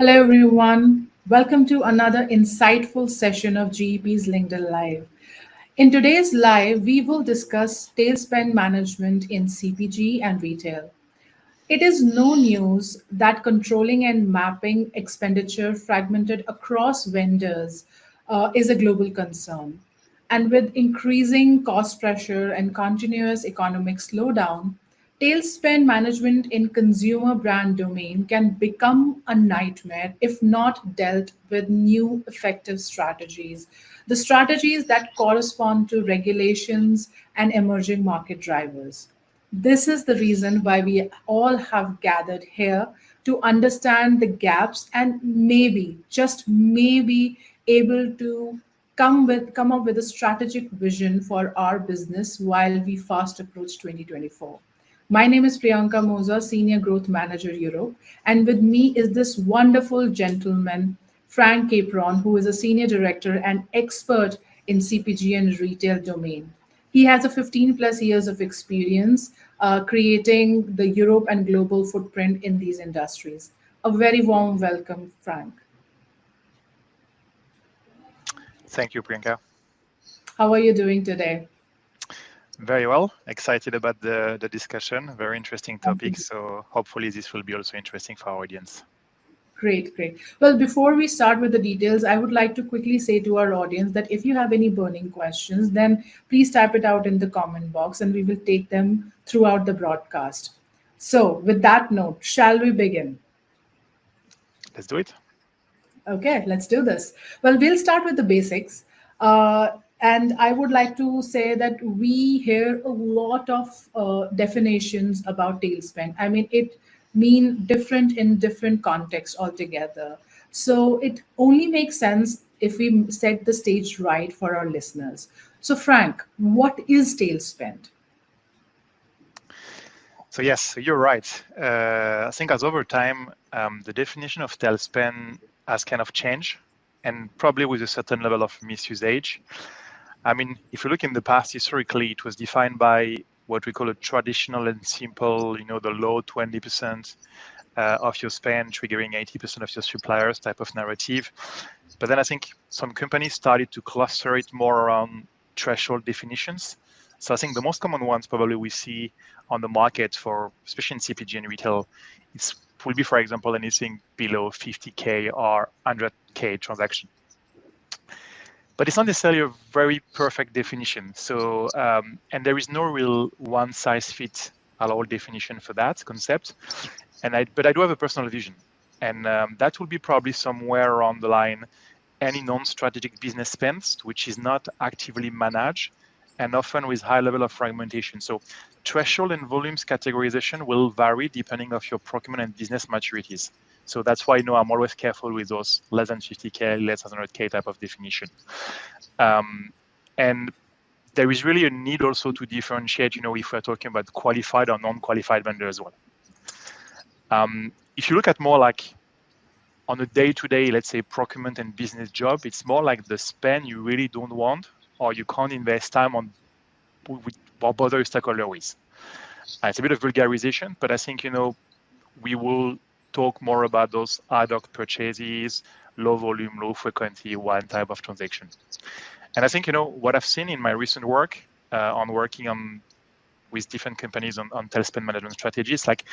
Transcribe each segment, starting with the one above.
Hello, everyone. Welcome to another insightful session of GEP's LinkedIn Live. In today's live, we will discuss tail spend management in CPG and retail. It is no news that controlling and mapping expenditure fragmented across vendors is a global concern. And with increasing cost pressure and continuous economic slowdown, tail spend management in consumer brand domain can become a nightmare if not dealt with new effective strategies. The strategies that correspond to regulations and emerging market drivers. This is the reason why we all have gathered here to understand the gaps and maybe, just maybe, able to come up with a strategic vision for our business while we fast approach 2024. My name is Priyanka Moza, Senior Growth Manager Europe, and with me is this wonderful gentleman, Franck Capron, who is a Senior Director and expert in CPG and retail domain. He has a 15 plus years of experience creating the Europe and global footprint in these industries. A very warm welcome, Frank. Thank you, Priyanka. How are you doing today? Very well. Excited about the discussion. Very interesting topic. So hopefully this will be also interesting for our audience. Great, great. Well, before we start with the details, I would like to quickly say to our audience that if you have any burning questions, then please type it out in the comment box and we will take them throughout the broadcast. So, with that note, shall we begin? Let's do it. Okay, let's do this. Well, we'll start with the basics. And I would like to say that we hear a lot of definitions about tail spend. I mean, it mean different in different contexts altogether. So it only makes sense if we set the stage right for our listeners. So, Frank, what is tail spend? So yes, you're right. I think as over time, the definition of tail spend has kind of changed, and probably with a certain level of misusage. I mean, if you look in the past, historically, it was defined by what we call a traditional and simple, the low 20% of your spend, triggering 80% of your suppliers type of narrative. But then I think some companies started to cluster it more around threshold definitions. So I think the most common ones probably we see on the market for, especially in CPG and retail, will be, for example, anything below 50K or 100K transaction. But it's not necessarily a very perfect definition. So, and there is no real one size fits all definition for that concept. But I do have a personal vision, and that will be probably somewhere around the line any non-strategic business spends, which is not actively managed, and often with high level of fragmentation. So threshold and volumes categorization will vary depending on your procurement and business maturities. So that's why I'm always careful with those less than 50K, less than 100K type of definition. And there is really a need also to differentiate, if we're talking about qualified or non-qualified vendor as well. If you look at more like on a day-to-day, let's say procurement and business job, it's more like the spend you really don't want or you can't invest time on or bother your stakeholder with. It's a bit of vulgarization, but I think, we will talk more about those ad hoc purchases, low volume, low frequency, one type of transaction. And I think, what I've seen in my recent work on working with different companies on tail spend management strategies, like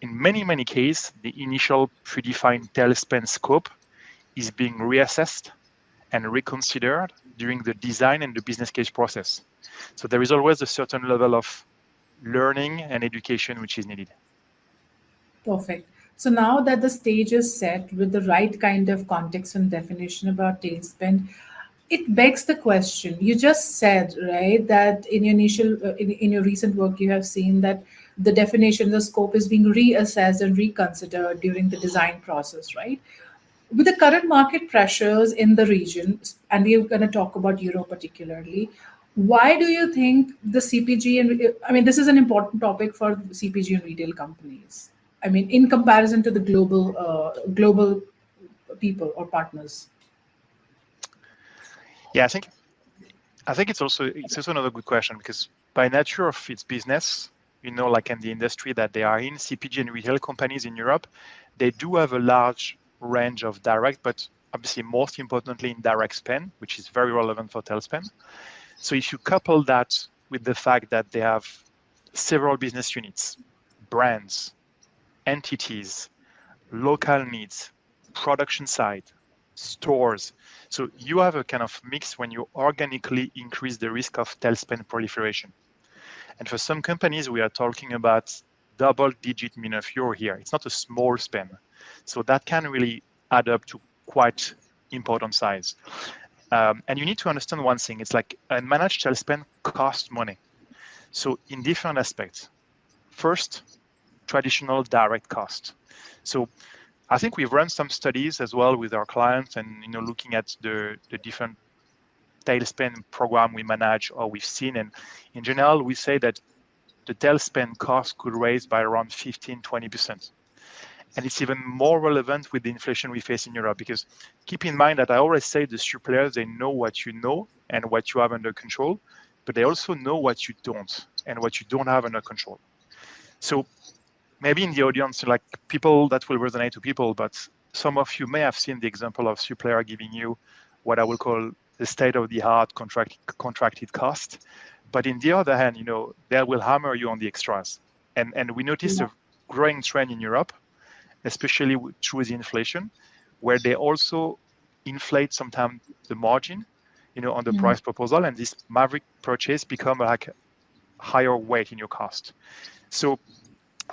in many cases, the initial predefined tail spend scope is being reassessed and reconsidered during the design and the business case process. So there is always a certain level of learning and education which is needed. Perfect. So now that the stage is set with the right kind of context and definition about tail spend, it begs the question. You just said, right, that in your in your recent work, you have seen that the definition, the scope is being reassessed and reconsidered during the design process, right? With the current market pressures in the region, and we're going to talk about Europe particularly, why do you think the CPG and I mean, this is an important topic for CPG and retail companies. I mean, in comparison to the global people or partners. Yeah, I think it's also another good question because by nature of its business, like in the industry that they are in, CPG and retail companies in Europe, they do have a large range of direct, but obviously most importantly indirect spend, which is very relevant for tail spend. So if you couple that with the fact that they have several business units, brands, entities, local needs, production side, stores. So you have a kind of mix when you organically increase the risk of tail spend proliferation. And for some companies, we are talking about double-digit million of euro here. It's not a small spend. So that can really add up to quite important size. And you need to understand one thing. It's like a managed tail spend costs money. So in different aspects. First, traditional direct cost. So I think we've run some studies as well with our clients and looking at the different tail spend program we manage or we've seen. And in general, we say that the tail spend cost could raise by around 15-20%. And it's even more relevant with the inflation we face in Europe, because keep in mind that I always say the suppliers, they know what you know and what you have under control, but they also know what you don't and what you don't have under control. So maybe in the audience, like people that will resonate to people, but some of you may have seen the example of supplier giving you what I will call the state-of-the-art contracted cost. But in the other hand, they will hammer you on the extras. And we noticed a growing trend in Europe, especially through the inflation, where they also inflate sometimes the margin, on the price proposal, and this maverick purchase become like a higher weight in your cost. So,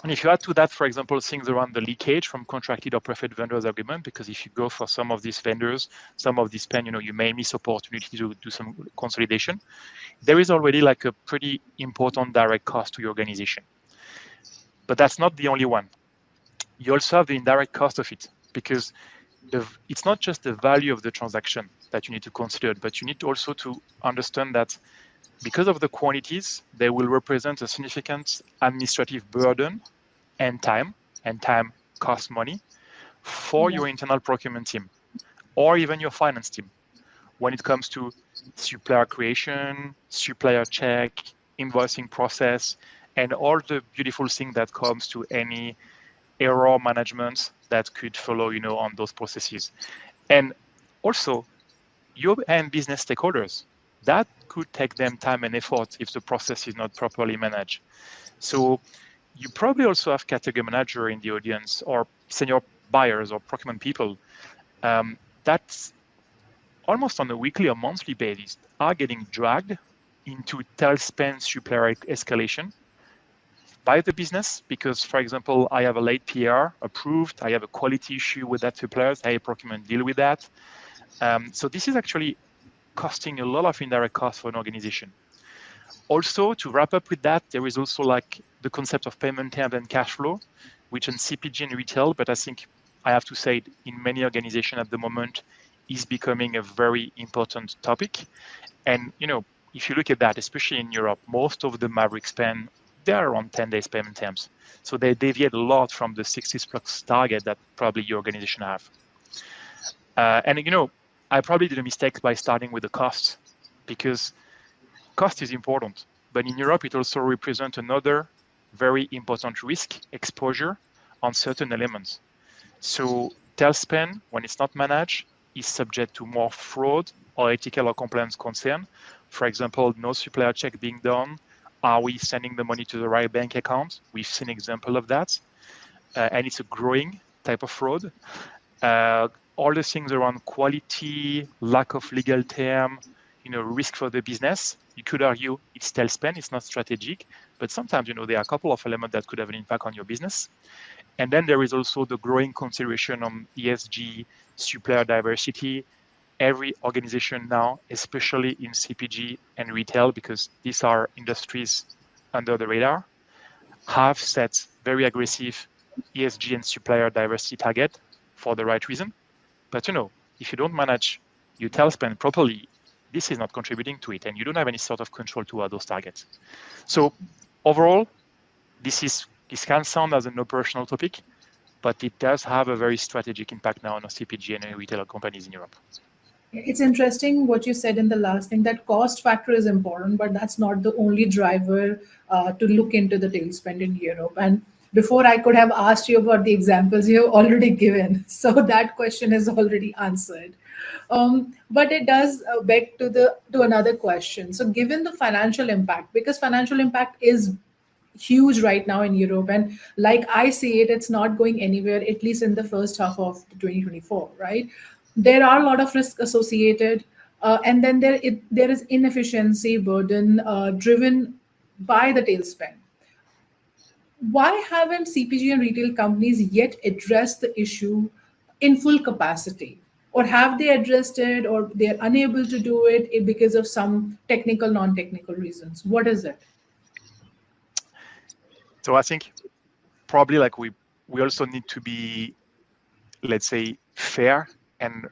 and if you add to that, for example, things around the leakage from contracted or preferred vendors agreement, because if you go for some of these vendors, some of this spend, you may miss opportunity to do some consolidation. There is already like a pretty important direct cost to your organization. But that's not the only one. You also have the indirect cost of it, because it's not just the value of the transaction that you need to consider, but you need also to understand that because of the quantities, they will represent a significant administrative burden and time costs money for your internal procurement team or even your finance team when it comes to supplier creation, supplier check, invoicing process, and all the beautiful things that comes to any error management that could follow, on those processes. And also your end business stakeholders, that could take them time and effort if the process is not properly managed. So you probably also have category manager in the audience or senior buyers or procurement people that's almost on a weekly or monthly basis are getting dragged into tail spend supplier escalation by the business because, for example, I have a late PR approved, I have a quality issue with that supplier, hey, procurement, deal with that. So this is actually costing a lot of indirect costs for an organization. Also, to wrap up with that, there is also like the concept of payment terms and cash flow, which in CPG and retail, but I think I have to say in many organizations at the moment is becoming a very important topic. And, if you look at that, especially in Europe, most of the maverick spend, they're around 10 days payment terms. So they deviate a lot from the 60 plus target that probably your organization have. And, I probably did a mistake by starting with the cost because cost is important. But in Europe, it also represents another very important risk exposure on certain elements. So tail spend, when it's not managed, is subject to more fraud or ethical or compliance concern. For example, no supplier check being done. Are we sending the money to the right bank account? We've seen example of that. And it's a growing type of fraud. All the things around quality, lack of legal term, risk for the business. You could argue it's tail spend, it's not strategic, but sometimes, there are a couple of elements that could have an impact on your business. And then there is also the growing consideration on ESG, supplier diversity. Every organization now, especially in CPG and retail, because these are industries under the radar, have set very aggressive ESG and supplier diversity target for the right reason. But, if you don't manage your tail spend properly, this is not contributing to it, and you don't have any sort of control toward those targets. So overall, this can sound as an operational topic, but it does have a very strategic impact now on CPG and retail companies in Europe. It's interesting what you said in the last thing that cost factor is important, but that's not the only driver to look into the tail spend in Europe. And before I could have asked you about the examples you have already given. So that question is already answered. But it does beg to another question. So given the financial impact, because financial impact is huge right now in Europe, and like I see it, it's not going anywhere, at least in the first half of 2024, right? There are a lot of risks associated, and then there is inefficiency burden driven by the tailspin. Why haven't CPG and retail companies yet addressed the issue in full capacity? Or have they addressed it, or they're unable to do it because of some technical, non technical reasons? What is it? So I think probably like we also need to be, let's say, fair and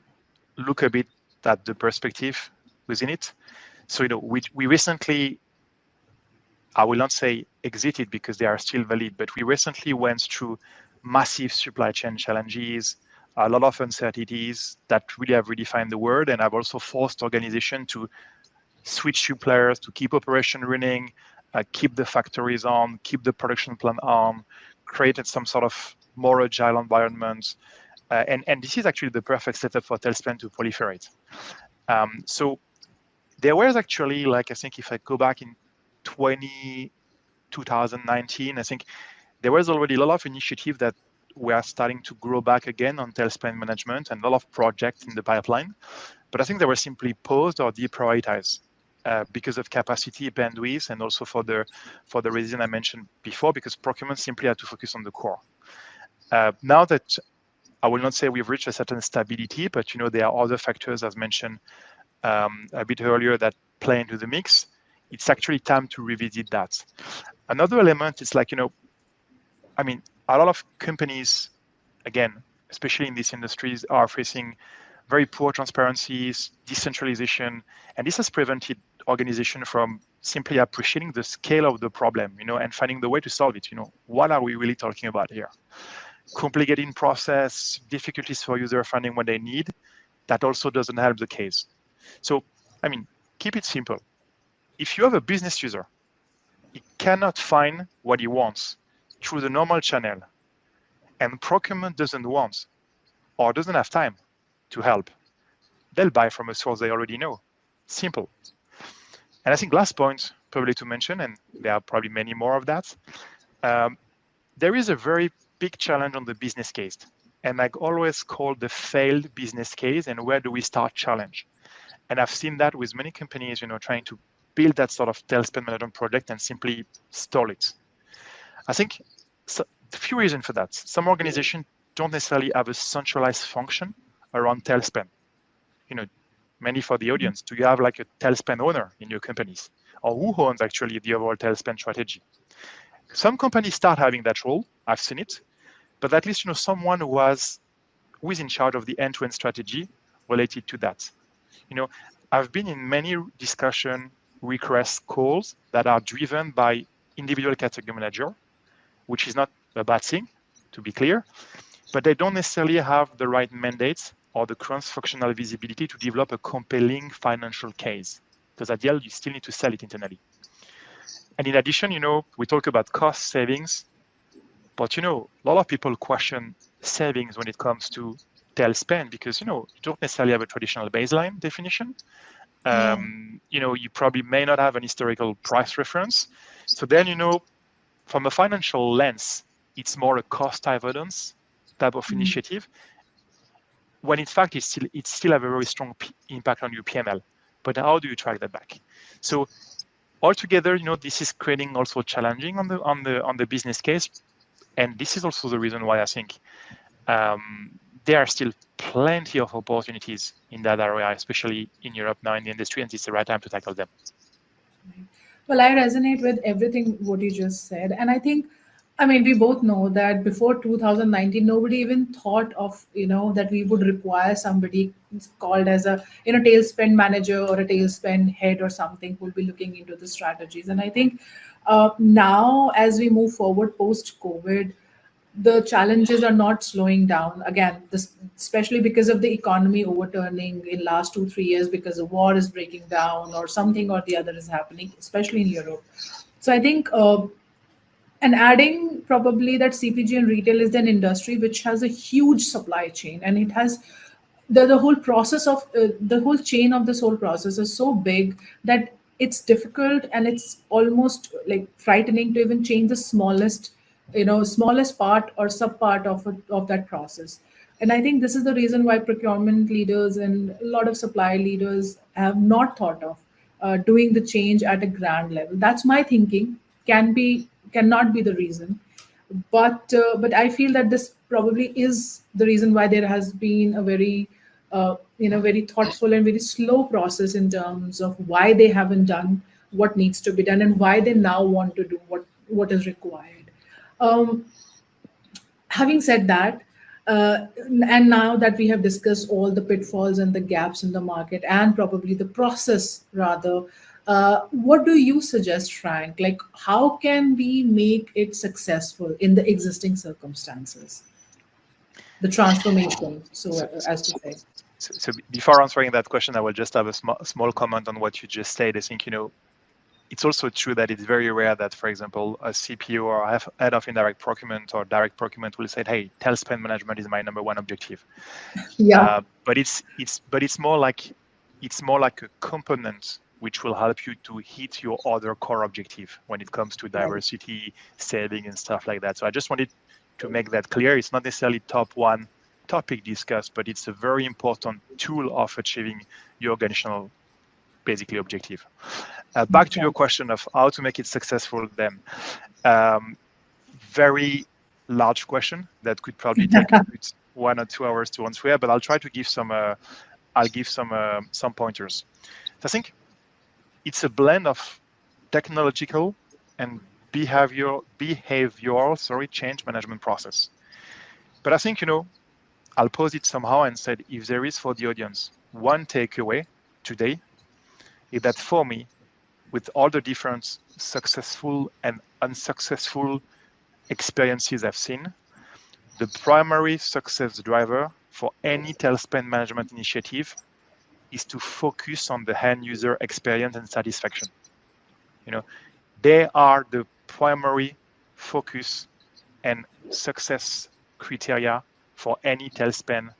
look a bit at the perspective within it. So we recently, I will not say exited because they are still valid, but we recently went through massive supply chain challenges, a lot of uncertainties that really have redefined the world, and have also forced organization to switch suppliers to keep operation running, keep the factories on, keep the production plant on, created some sort of more agile environment. And this is actually the perfect setup for Tailspin to proliferate. So there was actually, like, I think if I go back in 2019, I think there was already a lot of initiative that were starting to grow back again on Tailspin management and a lot of projects in the pipeline. But I think they were simply paused or deprioritized because of capacity, bandwidth, and also for the reason I mentioned before, because procurement simply had to focus on the core. Now that I will not say we've reached a certain stability, but there are other factors, as mentioned a bit earlier, that play into the mix. It's actually time to revisit that. Another element is like, I mean, a lot of companies, again, especially in these industries, are facing very poor transparencies, decentralization, and this has prevented organization from simply appreciating the scale of the problem, and finding the way to solve it. What are we really talking about here? Complicating process, difficulties for user finding what they need, that also doesn't help the case. So, I mean, keep it simple. If you have a business user, he cannot find what he wants through the normal channel, and procurement doesn't want or doesn't have time to help, they'll buy from a source they already know. Simple. And I think last point probably to mention, and there are probably many more of that, there is a very big challenge on the business case, and I always call the failed business case, and where do we start challenge. And I've seen that with many companies, trying to build that sort of tailspin management project and simply stall it. I think a few reasons for that. Some organizations don't necessarily have a centralized function around tailspin. Mainly for the audience, do you have like a tailspin owner in your companies, or who owns actually the overall tailspin strategy? Some companies start having that role. I've seen it, but at least someone who is in charge of the end-to-end strategy related to that. I've been in many discussion request calls that are driven by individual category manager, which is not a bad thing, to be clear, but they don't necessarily have the right mandates or the cross-functional visibility to develop a compelling financial case. Because at the end, you still need to sell it internally. And in addition, we talk about cost savings, but a lot of people question savings when it comes to tailspin because you don't necessarily have a traditional baseline definition. Yeah. You probably may not have an historical price reference. So then, from a financial lens, it's more a cost avoidance type of initiative, when in fact it still have a very strong impact on your PNL. But how do you track that back? So altogether, this is creating also challenging on the business case, and this is also the reason why I think there are still plenty of opportunities in that area, especially in Europe now in the industry, and it's the right time to tackle them. Well, I resonate with everything what you just said. And I think, I mean, we both know that before 2019, nobody even thought of, that we would require somebody called as a, tailspend manager or a tailspend head or something who will be looking into the strategies. And I think now, as we move forward post COVID, the challenges are not slowing down again, especially because of the economy overturning in last 2 3 years, because the war is breaking down or something or the other is happening, especially in Europe. So I think And adding probably that CPG and retail is an industry which has a huge supply chain, and it has the whole process of the whole chain of this whole process is so big that it's difficult and it's almost like frightening to even change the smallest, smallest part or sub part of that process. And I think this is the reason why procurement leaders and a lot of supply leaders have not thought of doing the change at a grand level. That's my thinking. Cannot be the reason, but I feel that this probably is the reason why there has been a very very thoughtful and very slow process in terms of why they haven't done what needs to be done and why they now want to do what is required. Um, Having said that, and now that we have discussed all the pitfalls and the gaps in the market and probably the process rather, what do you suggest, Frank? Like, how can we make it successful in the existing circumstances? The transformation, so So, as to say. so before answering that question, I will just have a small comment on what you just said. I think, it's also true that it's very rare that, for example, a CPO or head of indirect procurement or direct procurement will say, "Hey, tel spend management is my number one objective." Yeah, But it's more like a component which will help you to hit your other core objective when it comes to right. diversity, saving, and stuff like that. So I just wanted to make that clear. It's not necessarily top one topic discussed, but it's a very important tool of achieving your organizational basically objective. Back to your Right. question of how to make it successful then. Um, Very large question that could probably take a good 1 or 2 hours to answer, but I'll try to give some pointers. So I think it's a blend of technological and behavioral change management process. But I think, I'll pose it somehow and said, if there is for the audience one takeaway today, is that for me, with all the different successful and unsuccessful experiences I've seen, the primary success driver for any tail spend management initiative is to focus on the end user experience and satisfaction. You know, they are the primary focus and success criteria for any tail spend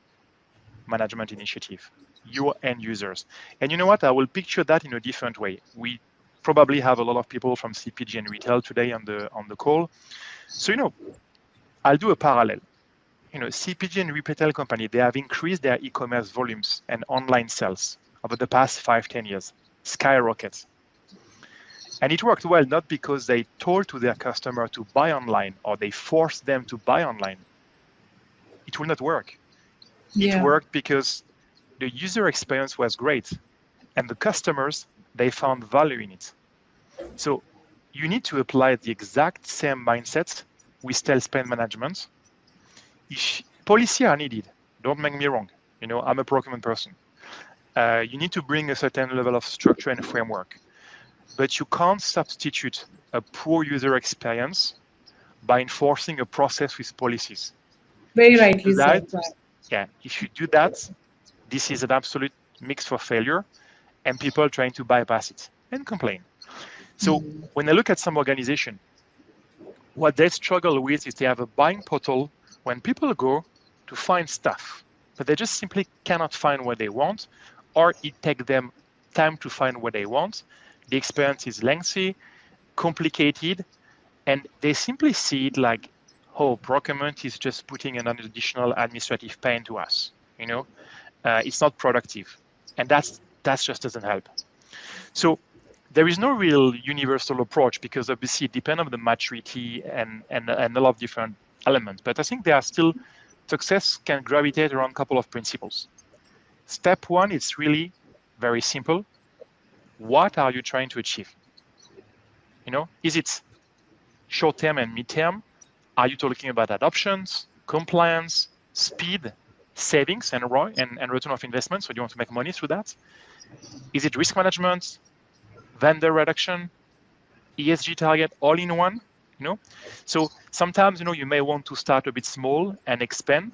management initiative, your end users. And you know what? I will picture that in a different way. We probably have a lot of people from CPG and retail today on the call. So, I'll do a parallel. CPG and retail company, they have increased their e-commerce volumes and online sales over the past 5-10 years, skyrockets. And it worked well, not because they told to their customer to buy online or they forced them to buy online. It will not work. It Yeah. worked because the user experience was great and the customers, they found value in it. So you need to apply the exact same mindset with tail spend management. If policy are needed, don't make me wrong. I'm a procurement person. You need to bring a certain level of structure and framework, but you can't substitute a poor user experience by enforcing a process with policies. Very If you do rightly that, said. Right. this is an absolute mix for failure and people trying to bypass it and complain. So when I look at some organization, what they struggle with is they have a buying portal when people go to find stuff, but they just simply cannot find what they want, or it takes them time to find what they want. The experience is lengthy, complicated, and they simply see it like, oh, procurement is just putting an additional administrative pain to us. It's not productive, and that just doesn't help. So there is no real universal approach because obviously it depends on the maturity and a lot of different elements. But I think there are still success can gravitate around a couple of principles. Step one is really very simple. What are you trying to achieve? Is it short term and mid term? Are you talking about adoptions, compliance, speed, savings, and ROI and return of investment? So do you want to make money through that? Is it risk management, vendor reduction, ESG target all in one? So sometimes you may want to start a bit small and expand,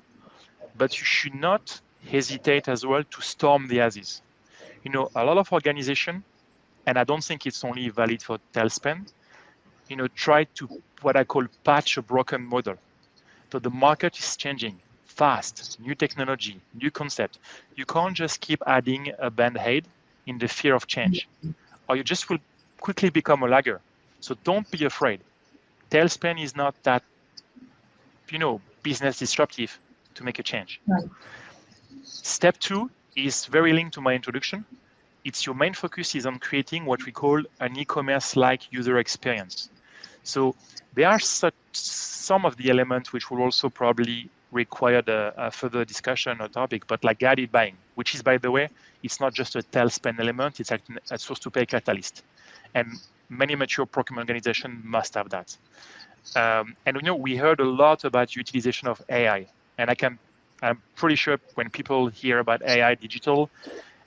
but you should not hesitate as well to storm the asses. A lot of organization, and I don't think it's only valid for tail spend, try to what I call patch a broken model. So the market is changing fast, new technology, new concept. You can't just keep adding a band-aid in the fear of change, or you just will quickly become a lagger. So don't be afraid. Tailspin is not that, business disruptive to make a change. Right. Step 2 is very linked to my introduction. It's your main focus is on creating what we call an e-commerce-like user experience. So there are some of the elements which will also probably require a further discussion or topic, but like guided buying, which is, by the way, it's not just a tailspin element, it's actually a source to pay catalyst. And many mature procurement organizations must have that. And we heard a lot about utilization of AI, and I'm pretty sure when people hear about AI digital,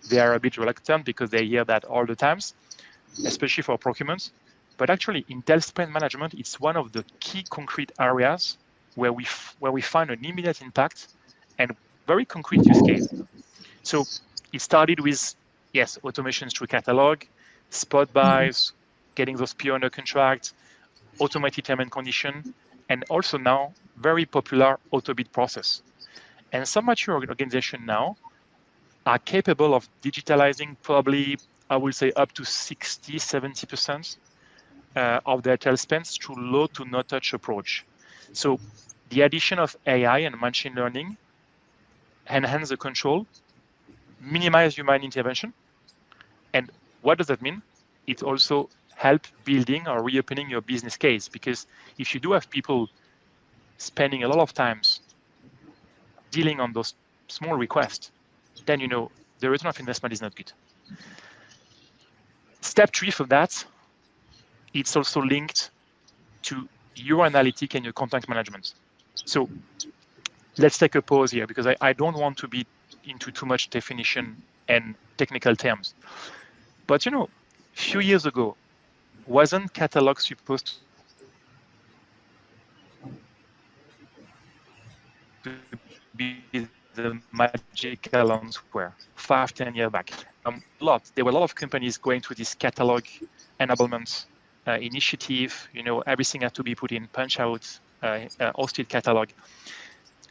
they are a bit reluctant because they hear that all the times, especially for procurement. But actually, in tailspin management, it's one of the key concrete areas where we find an immediate impact and very concrete use case. So it started with, yes, automations through catalog, spot buys, getting those PO under contract, automated term and condition, and also now very popular auto bid process. And some mature organizations now are capable of digitalizing probably, I would say, up to 60, 70% of their tailspins through low to no touch approach. So the addition of AI and machine learning enhance the control, minimize human intervention. And what does that mean? It also help building or reopening your business case, because if you do have people spending a lot of times dealing on those small requests, then the return of investment is not good. Step 3 for that, it's also linked to your analytic and your content management. So let's take a pause here, because I don't want to be into too much definition and technical terms. But a few years ago, wasn't catalog supposed to be the magical answer 5-10 years back? There were a lot of companies going through this catalog enablement initiative. Everything had to be put in punch out, hosted catalog.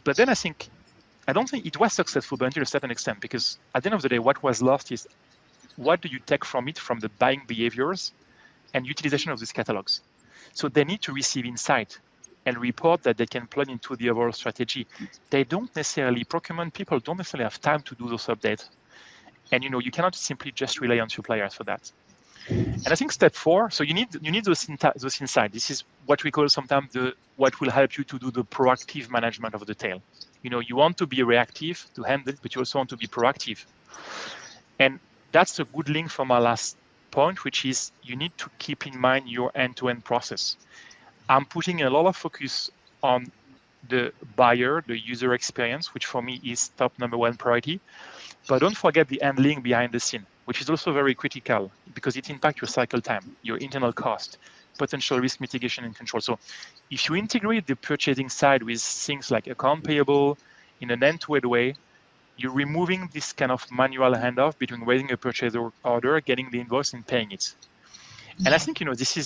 But then I don't think it was successful, but until a certain extent, because at the end of the day, what was lost is what do you take from it, from the buying behaviors and utilization of these catalogs. So they need to receive insight and report that they can plug into the overall strategy. They don't necessarily, procurement people don't necessarily have time to do those updates. And you cannot simply just rely on suppliers for that. And I think step 4, so you need those insights. This is what we call sometimes what will help you to do the proactive management of the tail. You want to be reactive to handle it, but you also want to be proactive. And that's a good link from our last point, which is you need to keep in mind your end-to-end process. I'm putting a lot of focus on the buyer, the user experience, which for me is top number 1 priority. But don't forget the handling behind the scene, which is also very critical because it impacts your cycle time, your internal cost, potential risk mitigation and control. So if you integrate the purchasing side with things like account payable in an end-to-end way, you're removing this kind of manual handoff between raising a purchase order, getting the invoice, and paying it. And I think this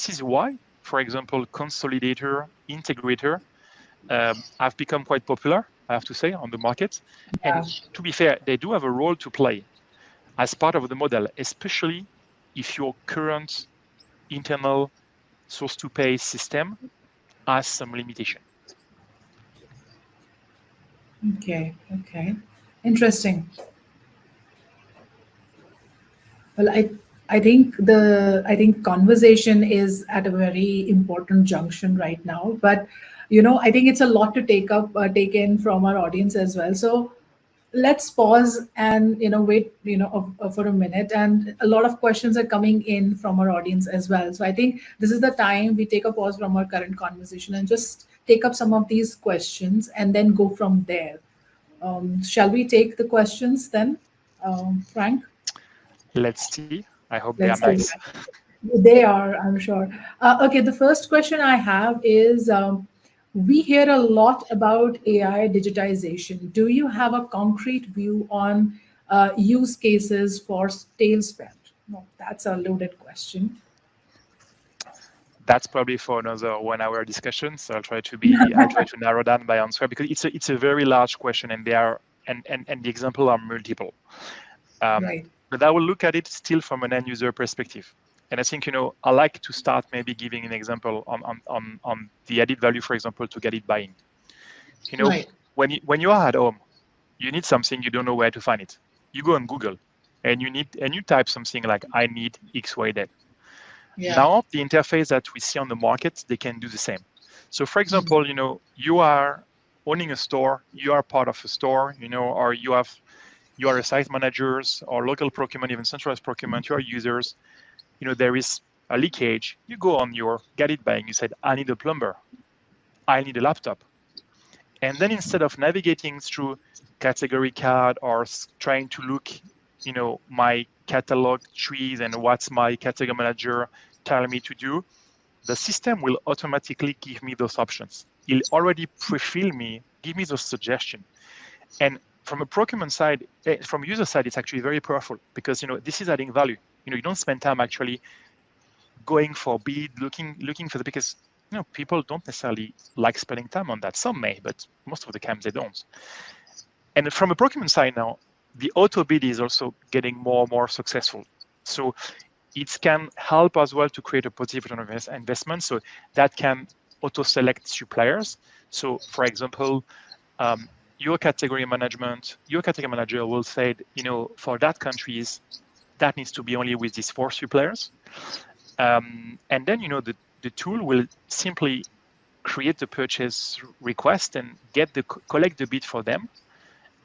is why, for example, consolidator, integrator have become quite popular, I have to say, on the market. Yeah. And to be fair, they do have a role to play as part of the model, especially if your current internal source-to-pay system has some limitation. Okay. Interesting. Well, I think conversation is at a very important junction right now. But I think it's a lot to take in from our audience as well. So let's pause and wait for a minute. And a lot of questions are coming in from our audience as well. So I think this is the time we take a pause from our current conversation and just take up some of these questions and then go from there. Shall we take the questions then, Frank? Let's see. I hope they are Let's see. nice. They are, I'm sure. Okay, the first question I have is we hear a lot about AI digitization. Do you have a concrete view on use cases for tail spend? No, that's a loaded question. that's probably for another 1 hour discussion. So I'll try to narrow down my answer because it's a very large question, and and the example are multiple. Right. But I will look at it still from an end user perspective. And I think, I like to start maybe giving an example on the added value, for example, to get it buying. Right. When you are at home, you need something, you don't know where to find it. You go on Google and you type something like, I need X, Y, Z. Yeah. Now, the interface that we see on the market, they can do the same. So for example, you are owning a store, you are part of a store, or you are a site managers or local procurement, even centralized procurement, you are users, there is a leakage. You go on your get it buying, you said, I need a plumber, I need a laptop. And then instead of navigating through category card or trying to look, my catalog trees and what's my category manager tell me to do, the system will automatically give me those options. It'll already pre-fill me, give me those suggestions. And from a procurement side, from user side, it's actually very powerful because this is adding value. You don't spend time actually going for bid, looking for the, because people don't necessarily like spending time on that. Some may, but most of the times they don't. And from a procurement side now, the auto bid is also getting more and more successful. So it can help as well to create a positive return on investment. So that can auto select suppliers. So for example, your category manager will say, for that countries, that needs to be only with these 4 suppliers. And then, the tool will simply create the purchase request and collect the bid for them.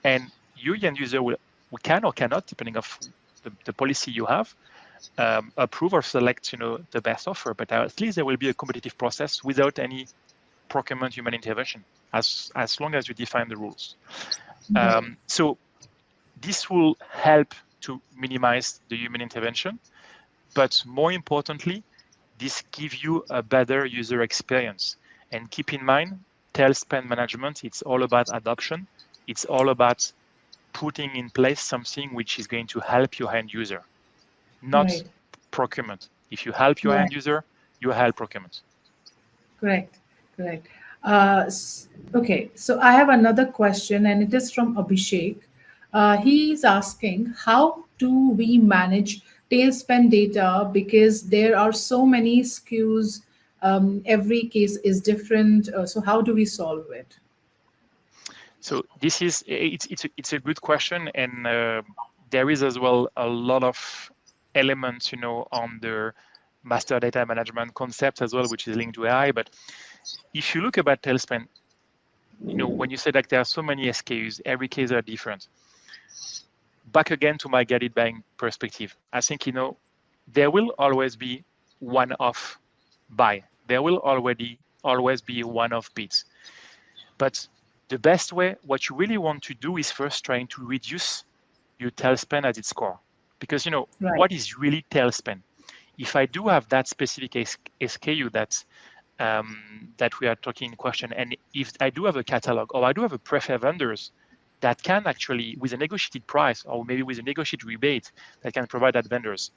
And you, end user, we can or cannot, depending on the policy you have, approve or select, the best offer. But at least there will be a competitive process without any procurement human intervention, as long as you define the rules. Right. So this will help to minimize the human intervention, but more importantly, this gives you a better user experience. And keep in mind, tail spend management, it's all about adoption. It's all about putting in place something which is going to help your end user, not Right. procurement. If you help your Right. end user, you help procurement. Correct. Correct. Okay. So I have another question, and it is from Abhishek. He's asking, how do we manage tail spend data because there are so many SKUs? Every case is different. So how do we solve it? So it's a good question, and there is as well a lot of elements, on the master data management concept as well, which is linked to AI. But if you look about tailspin, when you say that there are so many SKUs, every case are different. Back again to my guided buying perspective, I think there will always be one-off buy. There will always be one-off bids. But the best way, what you really want to do is first trying to reduce your tail spend at its core. Because Right. what is really tail spend? If I do have that specific SKU that we are talking in question, and if I do have a catalog or I do have a preferred vendors that can actually, with a negotiated price or maybe with a negotiated rebate, that can provide that vendors,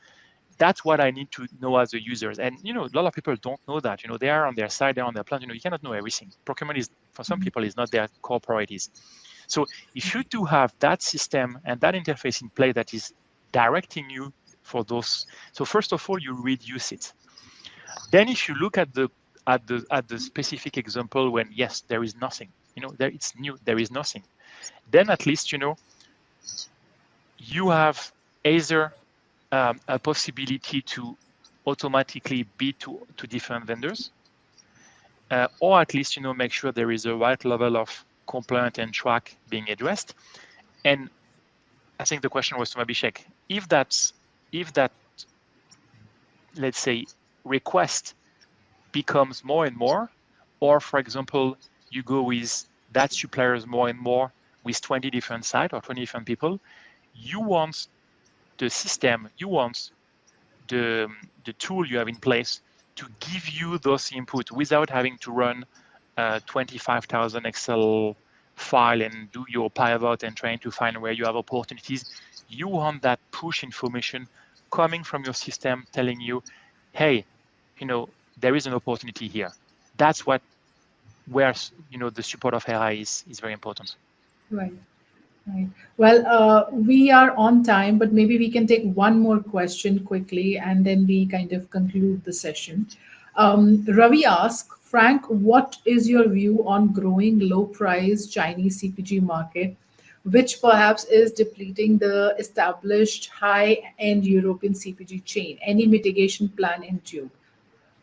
that's what I need to know as a users. And a lot of people don't know that. They are on their side, they're on their plan. You cannot know everything. Procurement is, for some people, is not their core priorities. So if you do have that system and that interface in play that is directing you for those, so first of all, you reduce it. Then if you look at the specific example when yes, there is nothing, there it's new, there is nothing. Then at least you have either a possibility to automatically bid to different vendors, or at least make sure there is a right level of compliance and track being addressed. And I think the question was to Abhishek, if that let's say request becomes more and more, or for example, you go with that suppliers more and more with 20 different sites or 20 different people, you want the system, you want the tool you have in place to give you those input without having to run 25,000 Excel file and do your pivot and trying to find where you have opportunities. You want that push information coming from your system telling you, hey, there is an opportunity here. That's where the support of AI is very important. Right. Right. Well, we are on time, but maybe we can take one more question quickly and then we kind of conclude the session. Ravi asks, Frank, what is your view on growing low price Chinese CPG market, which perhaps is depleting the established high end European CPG chain? Any mitigation plan in tube?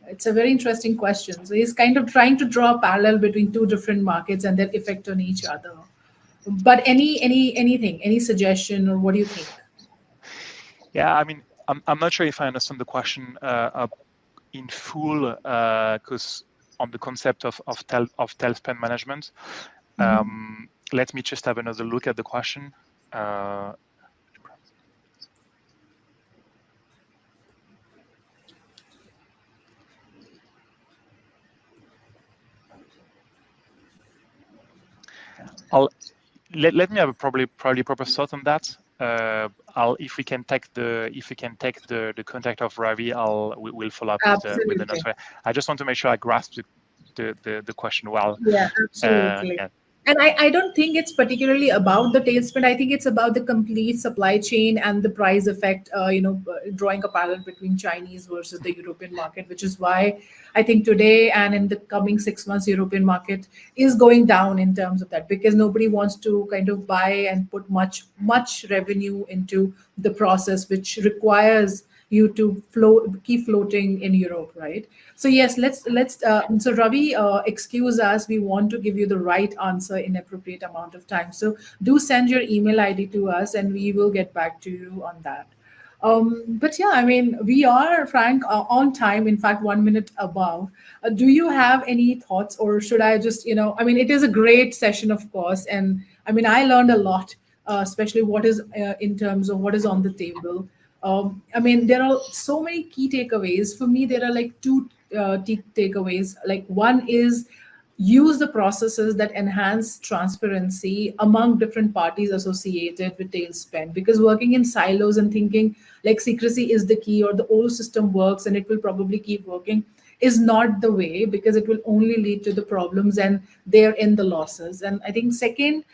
It's a very interesting question. So he's kind of trying to draw a parallel between two different markets and their effect on each other. But anything, any suggestion, or what do you think? Yeah, I mean, I'm not sure if I understand the question in full, because on the concept of tail spend management. Let me just have another look at the question. Let me have a probably proper thought on that. If we can take the contact of Ravi, we'll follow up with the Absolutely. answer. I just want to make sure I grasp the question well. Yeah, absolutely. Yeah. And I don't think it's particularly about the tailspin. I think it's about the complete supply chain and the price effect, drawing a parallel between Chinese versus the European market, which is why I think today and in the coming 6 months, European market is going down in terms of that, because nobody wants to kind of buy and put much revenue into the process, which requires you to keep floating in Europe, right? So yes, let's. So Ravi, excuse us. We want to give you the right answer in appropriate amount of time. So do send your email ID to us, and we will get back to you on that. But yeah, I mean, we are, Frank, on time. In fact, 1 minute above. Do you have any thoughts, or should I just, I mean, it is a great session, of course, and I mean, I learned a lot, especially what is in terms of what is on the table. I mean, there are so many key takeaways. For me, there are like two takeaways. Like one is use the processes that enhance transparency among different parties associated with tail spend, because working in silos and thinking like secrecy is the key or the old system works and it will probably keep working is not the way, because it will only lead to the problems and therein the losses. And I think second,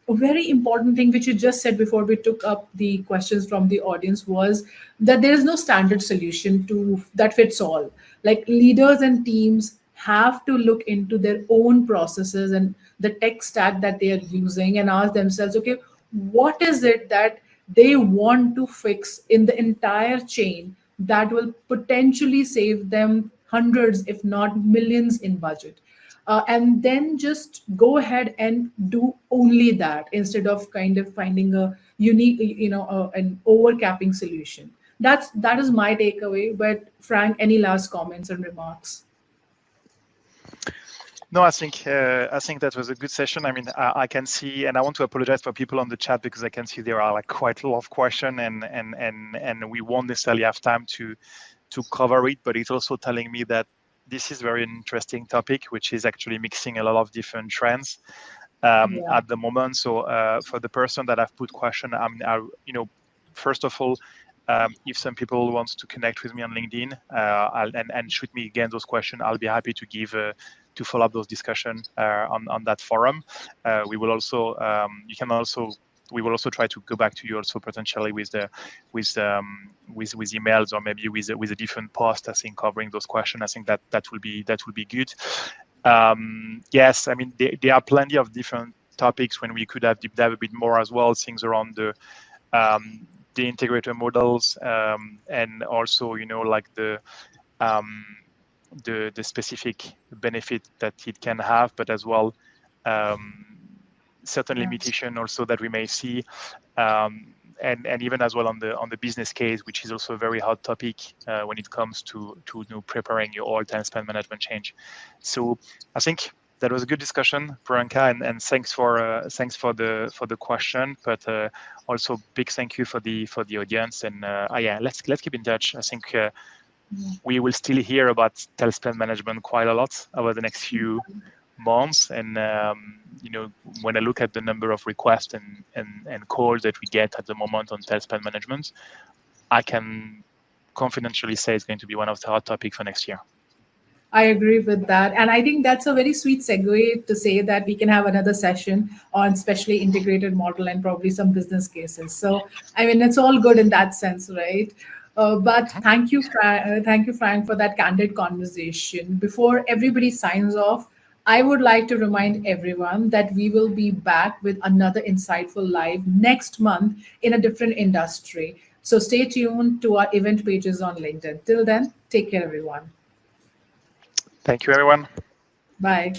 a very important thing which you just said before we took up the questions from the audience was that there is no standard solution to that fits all. Like leaders and teams have to look into their own processes and the tech stack that they are using and ask themselves, okay, what is it that they want to fix in the entire chain that will potentially save them hundreds if not millions in budget, and then just go ahead and do only that instead of kind of finding a unique, an overcapping solution. That is my takeaway. But Frank, any last comments and remarks? No, I think that was a good session. I mean, I can see, and I want to apologize for people on the chat because I can see there are like quite a lot of questions, and we won't necessarily have time to cover it. But it's also telling me that this is very interesting topic, which is actually mixing a lot of different trends at the moment. So for the person that I've put question, first of all, if some people want to connect with me on LinkedIn and shoot me again those questions, I'll be happy to give to follow up those discussions on that forum. We will also try to go back to you also potentially with emails or maybe with a different post. I think covering those questions. I think that will be good. Yes, I mean there are plenty of different topics when we could have deep dive a bit more as well. Things around the integrator models and also like the specific benefit that it can have, but as well certain limitation also that we may see, and even as well on the business case, which is also a very hot topic when it comes to preparing your all time spend management change. So I think that was a good discussion, Priyanka, and thanks for the question, but also big thank you for the audience, and yeah, let's keep in touch. I think we will still hear about tail spend management quite a lot over the next few months, and when I look at the number of requests and calls that we get at the moment on tail spend management, I can confidentially say it's going to be one of the hot topics for next year. I agree with that. And I think that's a very sweet segue to say that we can have another session on specially integrated model and probably some business cases. So, I mean, it's all good in that sense, right? But Mhm. thank you, Frank, for that candid conversation. Before everybody signs off, I would like to remind everyone that we will be back with another insightful live next month in a different industry. So stay tuned to our event pages on LinkedIn. Till then, take care, everyone. Thank you, everyone. Bye.